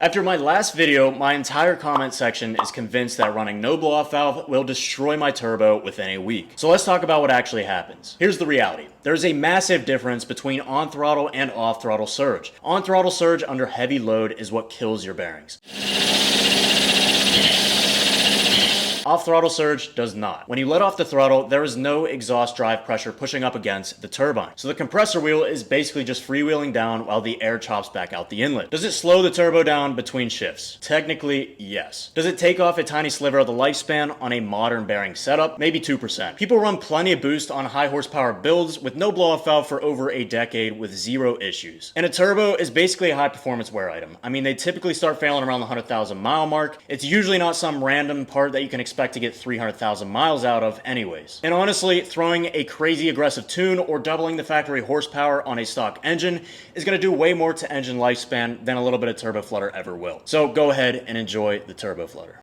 After my last video, my entire comment section is convinced that running no blow-off valve will destroy my turbo within a week. So let's talk about what actually happens. Here's the reality. There's a massive difference between on-throttle and off-throttle surge. On-throttle surge under heavy load is what kills your bearings. Off-throttle surge does not. When you let off the throttle, there is no exhaust drive pressure pushing up against the turbine. So the compressor wheel is basically just freewheeling down while the air chops back out the inlet. Does it slow the turbo down between shifts? Technically, yes. Does it take off a tiny sliver of the lifespan on a modern bearing setup? Maybe 2%. People run plenty of boost on high horsepower builds with no blow-off valve for over a decade with zero issues. And a turbo is basically a high performance wear item. I mean, they typically start failing around the 100,000 mile mark. It's usually not some random part that you can expect to get 300,000 miles out of anyways. And honestly, throwing a crazy aggressive tune or doubling the factory horsepower on a stock engine is going to do way more to engine lifespan than a little bit of turbo flutter ever will. So go ahead and enjoy the turbo flutter.